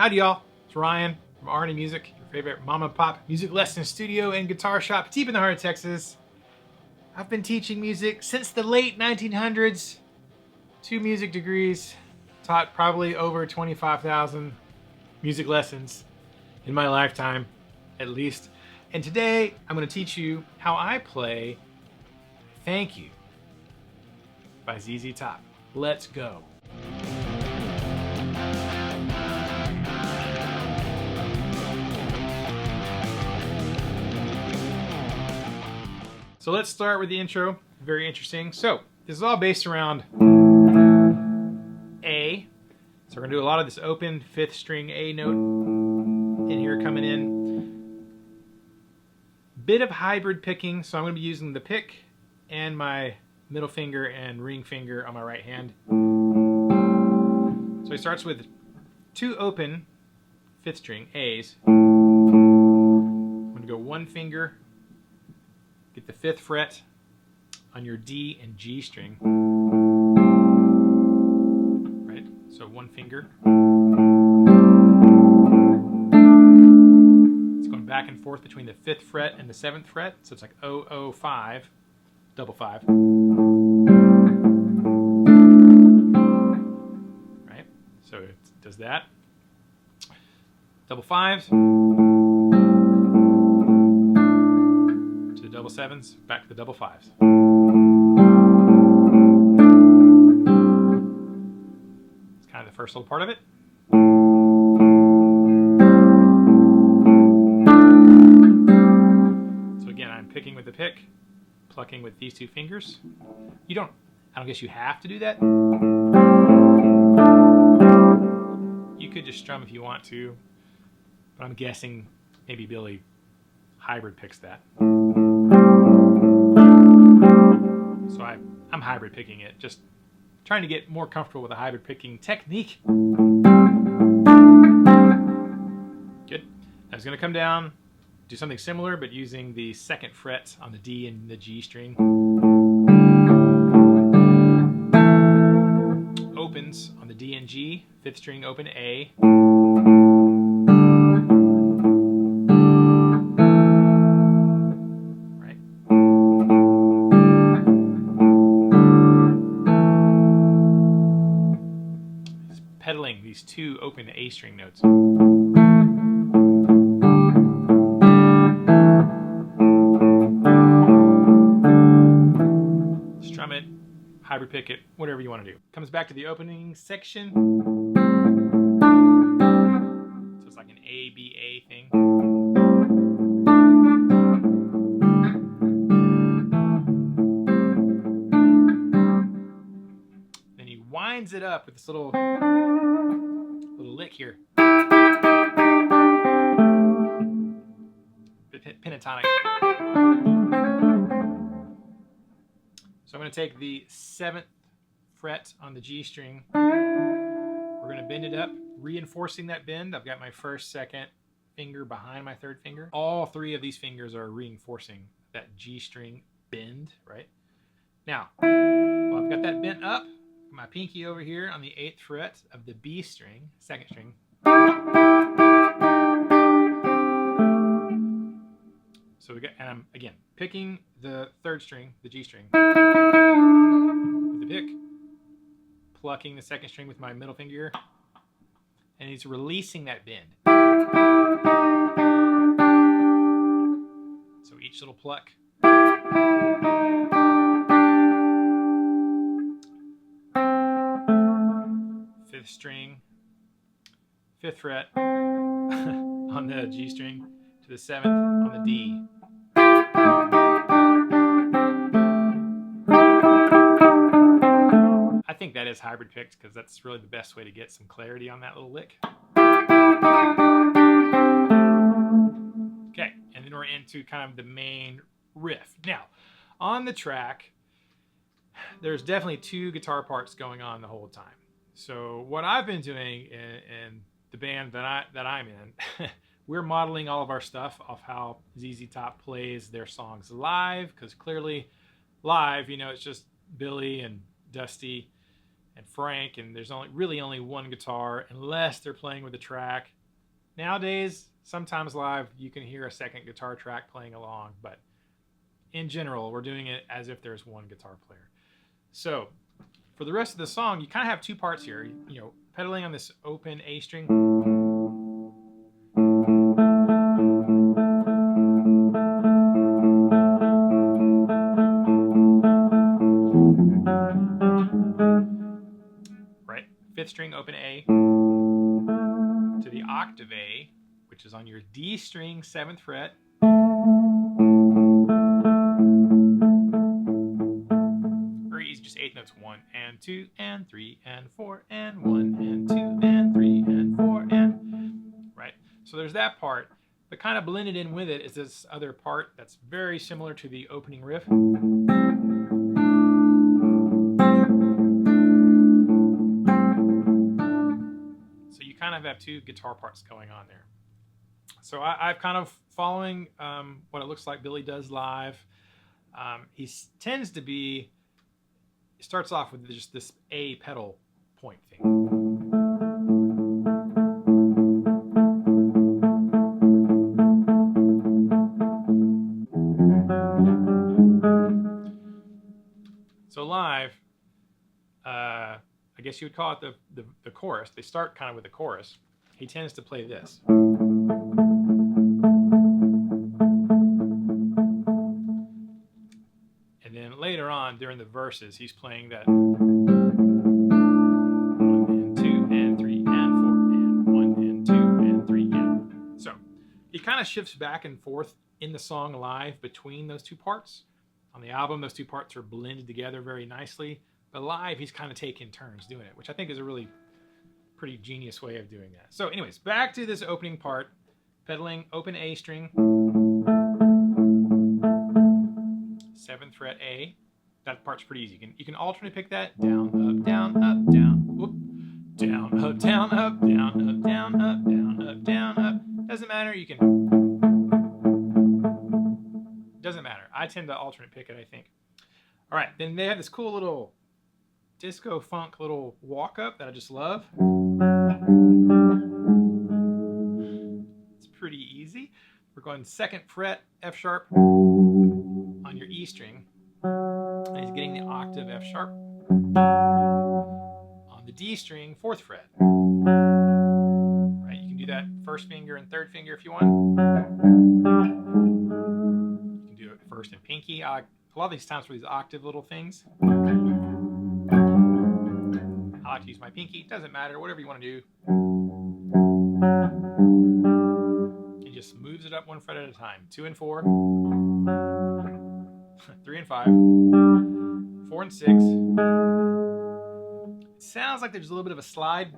Howdy y'all, it's Ryan from R&E Music, your favorite mom and pop music lesson studio and guitar shop deep in the heart of Texas. I've been teaching music since the late 1900s, 2 music degrees, taught probably over 25,000 music lessons in my lifetime, at least. And today I'm going to teach you how I play Thank You by ZZ Top. Let's go. So let's start with the intro. Very interesting. So this is all based around A. So we're gonna do a lot of this open 5th string A note in here coming in. Bit of hybrid picking. So I'm gonna be using the pick and my middle finger and ring finger on my right hand. So he starts with 2 open 5th string A's. I'm gonna go 1 finger, get the 5th fret on your D and G string. Right? So 1 finger. It's going back and forth between the 5th fret and the 7th fret. So it's like 005, double 5. Right? So it does that. Double 5s. Double 7s, back to the double 5s. It's kind of the first little part of it. So again, I'm picking with the pick, plucking with these 2 fingers. I don't guess you have to do that. You could just strum if you want to, but I'm guessing maybe Billy hybrid picks that. So I'm hybrid picking it, just trying to get more comfortable with a hybrid picking technique. Good. I was going to come down, do something similar, but using the 2nd fret on the D and the G string. Opens on the D and G, 5th string open A. Pedaling these 2 open A string notes. Strum it, hybrid pick it, whatever you want to do. Comes back to the opening section. So it's like an A-B-A thing. Then he winds it up with this little lick here. Pentatonic. So I'm going to take the 7th fret on the G string. We're going to bend it up, reinforcing that bend. I've got my 1st, 2nd finger behind my 3rd finger. All 3 of these fingers are reinforcing that G string bend, right? Now, while I've got that bent up, my pinky over here on the 8th fret of the B string, 2nd string. So we got, and I'm again picking the 3rd string, the G string, with the pick, plucking the 2nd string with my middle finger, and it's releasing that bend. So each little pluck. 5th string, 5th fret on the G string to the 7th on the D. I think that is hybrid picked because that's really the best way to get some clarity on that little lick. Okay, and then we're into kind of the main riff. Now, on the track, there's definitely 2 guitar parts going on the whole time. So what I've been doing in the band that I'm in, we're modeling all of our stuff off how ZZ Top plays their songs live, because clearly live, you know, it's just Billy and Dusty and frank, and there's really only one guitar unless they're playing with a track. Nowadays, sometimes live, you can hear a second guitar track playing along, but in general, we're doing it as if there's one guitar player. So for the rest of the song, you kind of have two parts here. You know, pedaling on this open A string. Right? Fifth string, open A, to the octave A, which is on your D string, 7th fret. Very easy, just 8 notes. 1 and 2 and 3 and 4 and 1 and 2 and 3 and 4 and... Right? So there's that part, but kind of blended in with it is this other part that's very similar to the opening riff. So you kind of have two guitar parts going on there. So I've kind of following what it looks like Billy does live. He tends to be, starts off with just this A pedal point thing. So live, I guess you would call it the chorus. They start kind of with the chorus. He tends to play this. And then later on, during the verses, he's playing that 1 and 2 and 3 and 4 and 1 and 2 and 3 and... So he kind of shifts back and forth in the song live between those two parts. On the album, those two parts are blended together very nicely. But live, he's kind of taking turns doing it, which I think is a really pretty genius way of doing that. So anyways, back to this opening part. Pedaling open A string, 7th fret A. That part's pretty easy. You can alternate pick that. Down, up, down, up, down. Whoop. Down, up, down, up, down, up, down, up, down, up, down, up. Doesn't matter. You can... Doesn't matter. I tend to alternate pick it, I think. All right, then they have this cool little disco funk little walk up that I just love. It's pretty easy. We're going 2nd fret F sharp on your E string. And he's getting the octave F sharp on the D string, 4th fret. Right, you can do that 1st finger and 3rd finger if you want. You can do it 1st and pinky. A lot of these times for these octave little things, I like to use my pinky. Doesn't matter, whatever you want to do. It just moves it up 1 fret at a time. 2 and 4, 3 and 5, 4 and 6. It sounds like there's a little bit of a slide,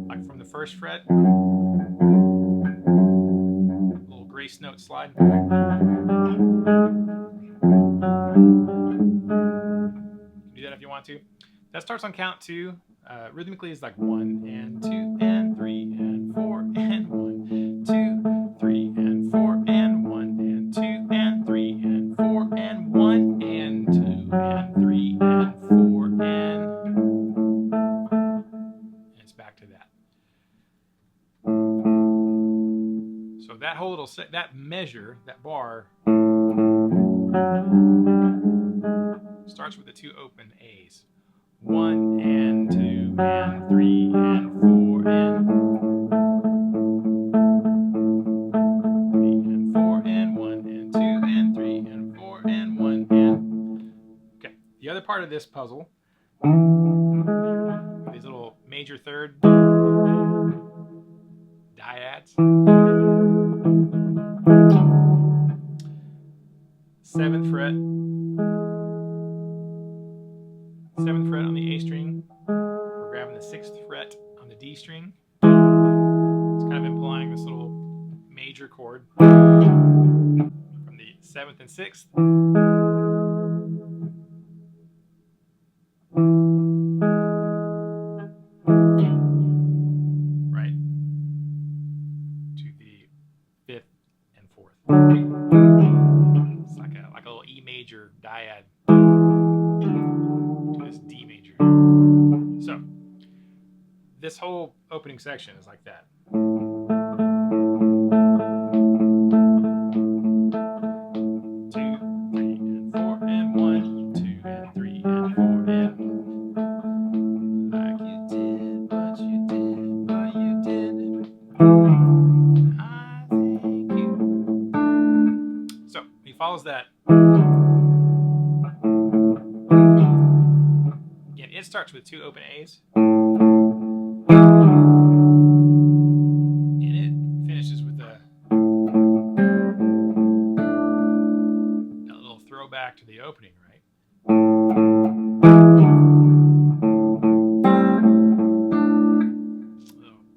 like from the 1st fret. A little grace note slide. You can do that if you want to. That starts on count 2. Rhythmically is like 1 and 2 and 3 and 4 and 1, 2, 3 and 4 and 1 and 2 and 3 and 4 and 1 and 2 and 3 and 4 and it's back to that. So that whole little that measure, that bar, starts with the 2 open A's. 1 and 2 and 3 and 4 and 3 and 4 and 1 and 2 and 3 and 4 and 1 and... Okay, the other part of this puzzle, these little major third dyads. 7th fret. 7th fret on the A string. We're grabbing the 6th fret on the D string. It's kind of implying this little major chord from the 7th and 6th. Right? To the 5th and 4th. It's like a little E major dyad. To this D major. this whole opening section is like that. 2, 3, and 4, and 1, 2, and 3, and 4, and like you did, what you did, what you did. I thank you. So he follows that. Again, it starts with 2 open A's. And it finishes with a little throwback to the opening, right?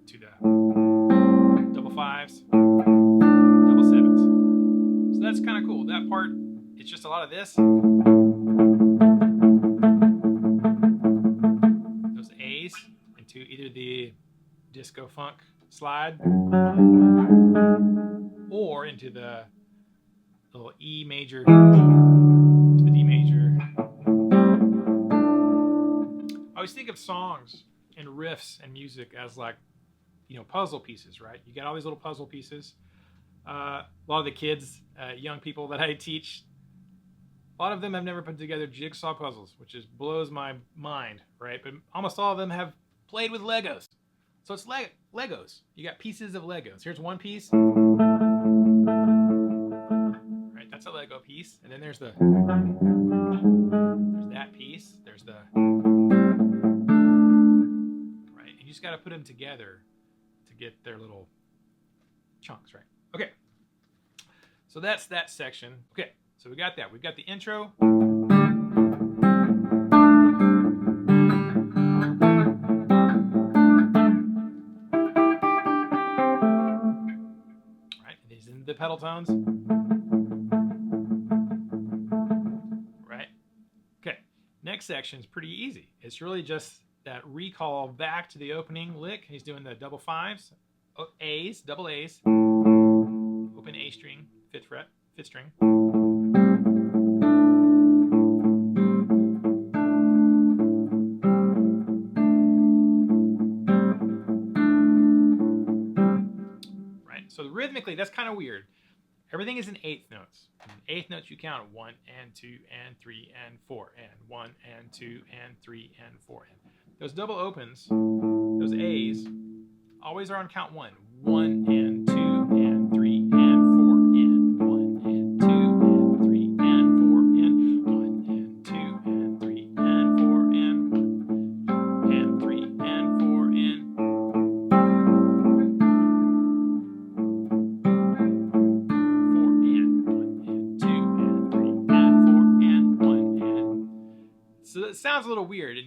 To the double 5s, double 7s. So that's kind of cool. That part, it's just a lot of this. Those A's into either the disco funk slide or into the little E major to the D major. I always think of songs and riffs and music as like, puzzle pieces, right? You got all these little puzzle pieces. A lot of the kids, young people that I teach, a lot of them have never put together jigsaw puzzles, which just blows my mind, right? But almost all of them have played with Legos. So it's Legos. You got pieces of Legos. Here's one piece. Right, that's a Lego piece. And then there's that piece. There's the, right? And you just got to put them together to get their little chunks, right? Okay. So that's that section. Okay. So we got that. We've got the intro. Right. And these are the pedal tones. Right. Okay. Next section is pretty easy. It's really just that recall back to the opening lick. He's doing the double 5s, A's, double A's, open A string, 5th fret, 5th string. So rhythmically, that's kind of weird. Everything is in 8th notes. In 8th notes, you count 1 and 2 and 3 and 4 and 1 and 2 and 3 and 4. And those double opens, those A's, always are on count 1. 1 and 2 and 3 and 4 and 1 and 2 and 3 and 4 and 1 and 2 and 3 and 4 and 1 and 3 and 4 and 4 and 1 and 2 and 3 and 4 and 1 and. So it sounds a little weird, and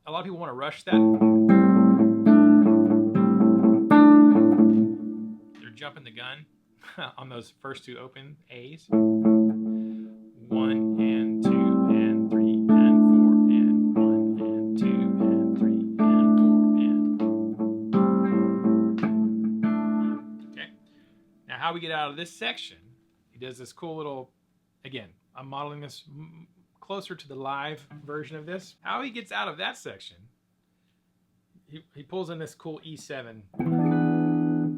a lot of people want to rush that. Jumping the gun on those first 2 open A's. 1 and 2 and 3 and 4 and 1 and 2 and 3 and 4 and. Okay. Now how we get out of this section, he does this cool little, again, I'm modeling this closer to the live version of this. How he gets out of that section, he pulls in this cool E7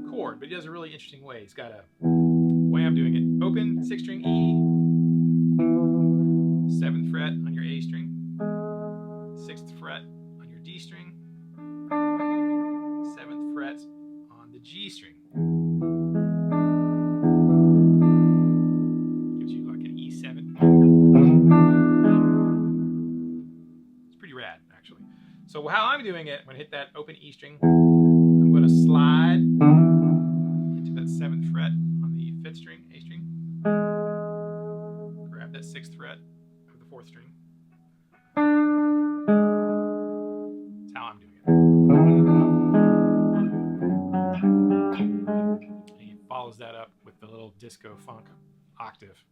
chord, but he does a really interesting way. He's got a way I'm doing it. Open 6th string E, 7th fret on your A string, 6th fret on your D string, 7th fret on the G string. Gives you like an E7. It's pretty rad, actually. So how I'm doing it, I'm going to hit that open E string. I'm going to slide that 7th fret on the 5th string, A string. Grab that 6th fret of the 4th string. That's how I'm doing it. And he follows that up with the little disco funk octave.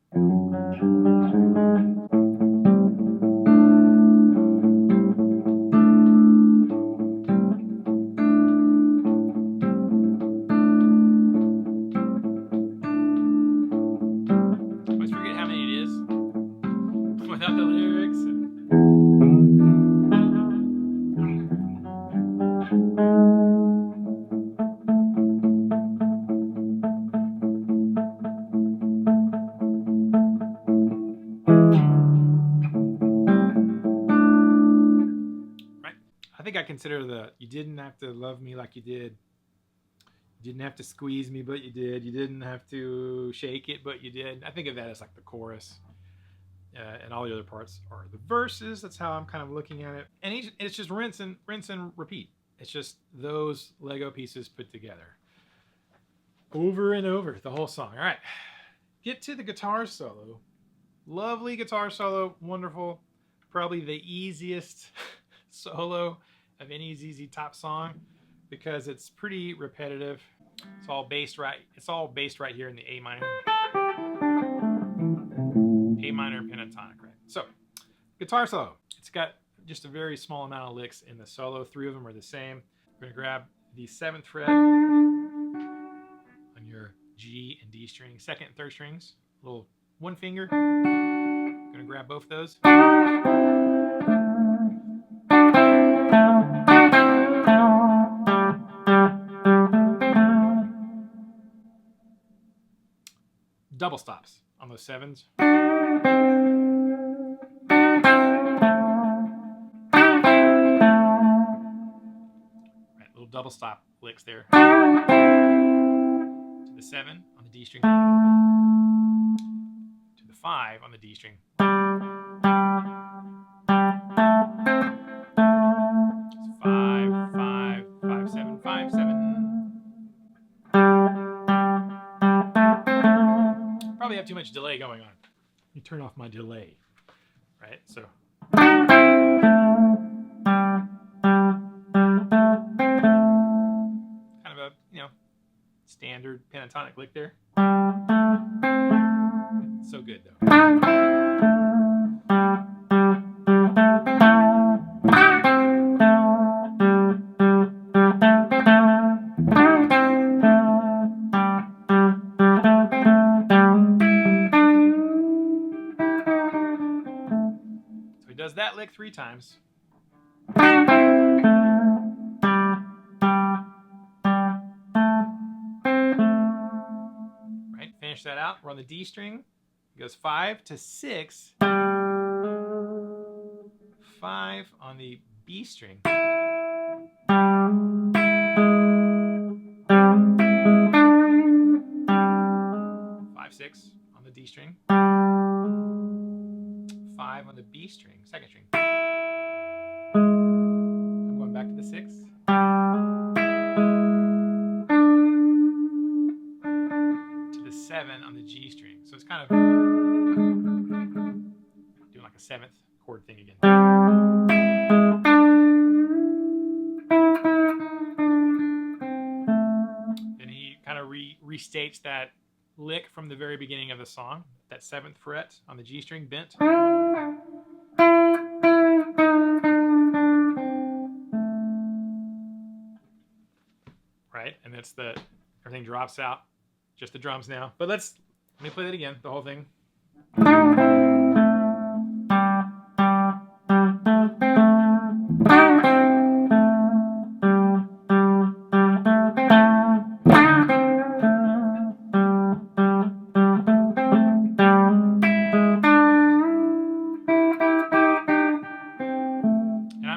Without the lyrics. consider the "you didn't have to love me like you did. You didn't have to squeeze me, but you did. You didn't have to shake it, but you did." I think of that as like the chorus. And all the other parts are the verses. That's how I'm kind of looking at it. And it's just rinse and repeat. It's just those Lego pieces put together over and over the whole song. All right, get to the guitar solo. Lovely guitar solo, wonderful. Probably the easiest solo of any ZZ Top song because it's pretty repetitive. It's all based right. It's all based right here in the A minor. A minor pentatonic, right? So, guitar solo. It's got just a very small amount of licks in the solo. 3 of them are the same. We're gonna grab the 7th fret on your G and D string, 2nd and 3rd strings, little one finger. Gonna grab both those. Double stops on those 7s. Right, little double stop licks there. To the 7 on the D string. To the 5 on the D string. It's 5, 5, 5, 7, 5, 7. Probably have too much delay going on. Let me turn off my delay. Right, so. Kind of a, standard pentatonic lick there. So good though. So he does that lick 3 times. Finish that out. We're on the D string. It goes 5 to 6. 5 on the B string. 5, 6 on the D string. 5 on the B string, 2nd string. I'm going back to the 6. To the 7 on the G string. So it's kind of doing like a 7th chord thing again. Then he kind of restates that lick from the very beginning of the song, that 7th fret on the G string bent. Right, and that's everything drops out, just the drums now. But let me play that again, the whole thing.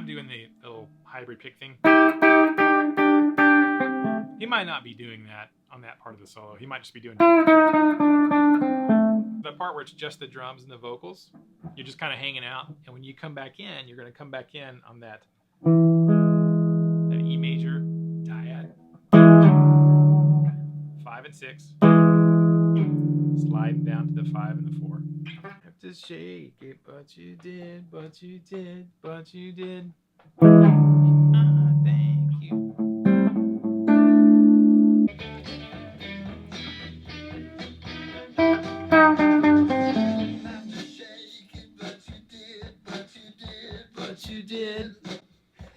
Doing the little hybrid pick thing. He might not be doing that on that part of the solo. He might just be doing the part where it's just the drums and the vocals. You're just kind of hanging out, and when you come back in, you're going to come back in on that E major dyad, 5 and 6, sliding down to the 5 and the 4. Have to shake it, but you did, but you did, but you did. Thank you. But you did,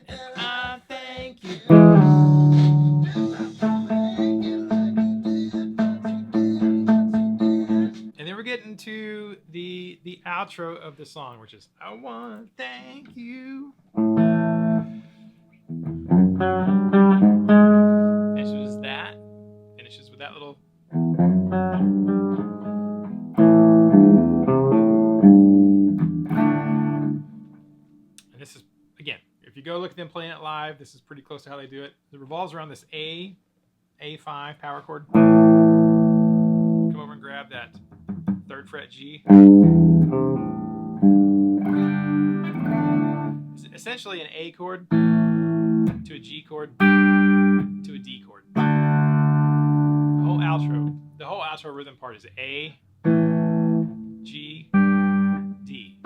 and I thank you. And then we're getting to the outro of the song, which is I wanna thank you. Finishes with that little. And this is, again, if you go look at them playing it live, this is pretty close to how they do it. It revolves around this A5 power chord. Come over and grab that 3rd fret G. It's essentially an A chord to a G chord to a D chord. The whole outro rhythm part is A, G, D.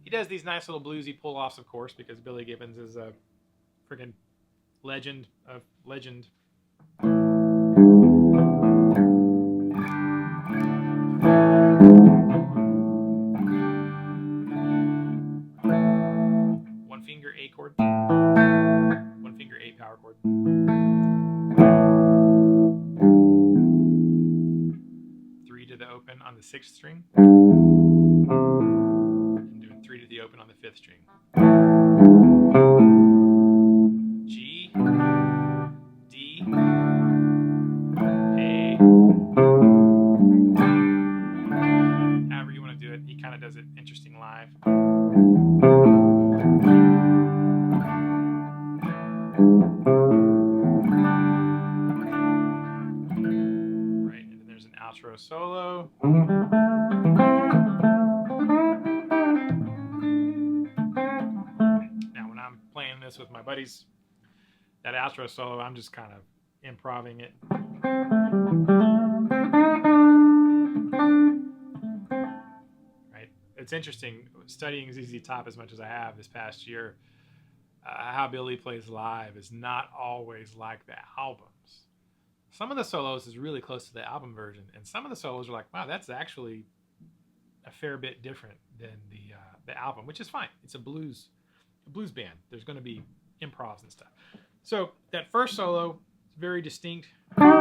He does these nice little bluesy pull-offs, of course, because Billy Gibbons is a freaking legend of legend. One finger A chord, one finger A power chord. 3 to the open on the 6th string. And doing 3 to the open on the 5th string. G, D, A. However you want to do it. He kind of does it interesting live. Right, and then there's an outro solo. Now when I'm playing this with my buddies, that outro solo, I'm just kind of improvising it. Right? It's interesting studying ZZ Top as much as I have this past year. How Billy plays live is not always like the albums. Some of the solos is really close to the album version, and some of the solos are like, wow, that's actually a fair bit different than the album, which is fine. It's a blues band. There's going to be improvs and stuff. So that first solo is very distinct. I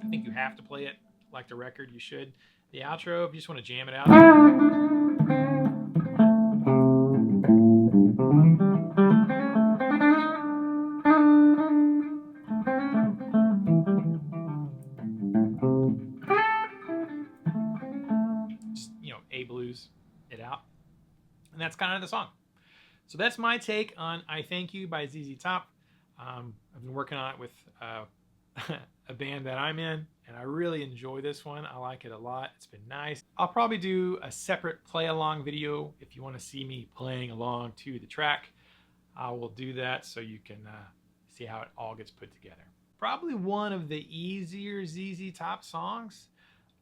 think you have to play it like the record. You should. The outro, if you just want to jam it out. Just, A blues it out. And that's kind of the song. So that's my take on I Thank You by ZZ Top. I've been working on it with a band that I'm in, and I really enjoy this one. I like it a lot. It's been nice. I'll probably do a separate play along video if you want to see me playing along to the track. I will do that so you can see how it all gets put together. Probably one of the easier ZZ Top songs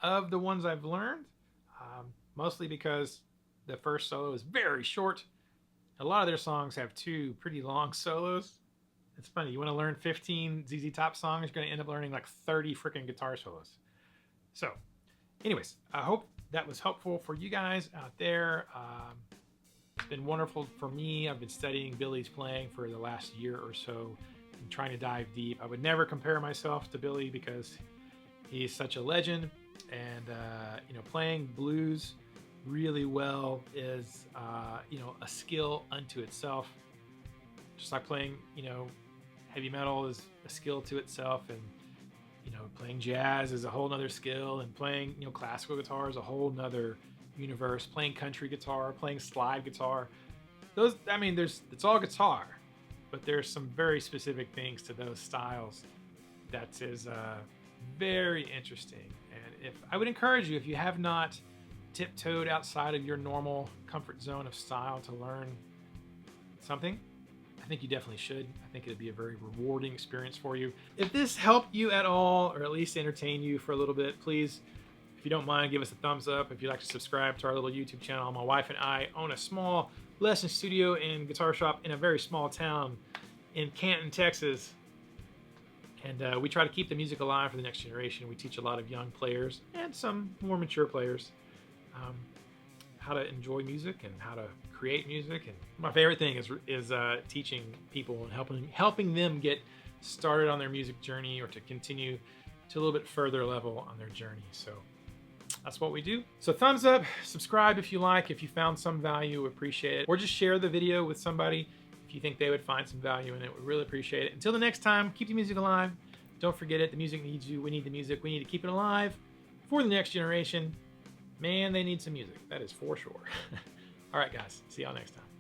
of the ones I've learned, mostly because the first solo is very short. A lot of their songs have 2 pretty long solos. It's funny, you want to learn 15 ZZ Top songs, you're going to end up learning like 30 freaking guitar solos. So, anyways, I hope that was helpful for you guys out there. It's been wonderful for me. I've been studying Billy's playing for the last year or so and trying to dive deep. I would never compare myself to Billy because he's such a legend, and playing blues really well is a skill unto itself. Just like playing heavy metal is a skill to itself, and playing jazz is a whole nother skill, and playing classical guitar is a whole nother universe. Playing country guitar, playing slide guitar, it's all guitar, but there's some very specific things to those styles that is very interesting. And I would encourage you, if you have not tiptoed outside of your normal comfort zone of style to learn something, I think you definitely should. I think it'd be a very rewarding experience for you. If this helped you at all, or at least entertain you for a little bit, please, if you don't mind, give us a thumbs up. If you'd like to subscribe to our little YouTube channel. My wife and I own a small lesson studio and guitar shop in a very small town in Canton, Texas. And we try to keep the music alive for the next generation. We teach a lot of young players and some more mature players how to enjoy music and how to create music. And my favorite thing is teaching people and helping them get started on their music journey, or to continue to a little bit further level on their journey. So that's what we do. So thumbs up, subscribe if you like. If you found some value, we appreciate it. Or just share the video with somebody if you think they would find some value in it. We really appreciate it. Until the next time, keep the music alive. Don't forget it. The music needs you. We need the music. We need to keep it alive for the next generation. Man, they need some music. That is for sure. All right, guys. See y'all next time.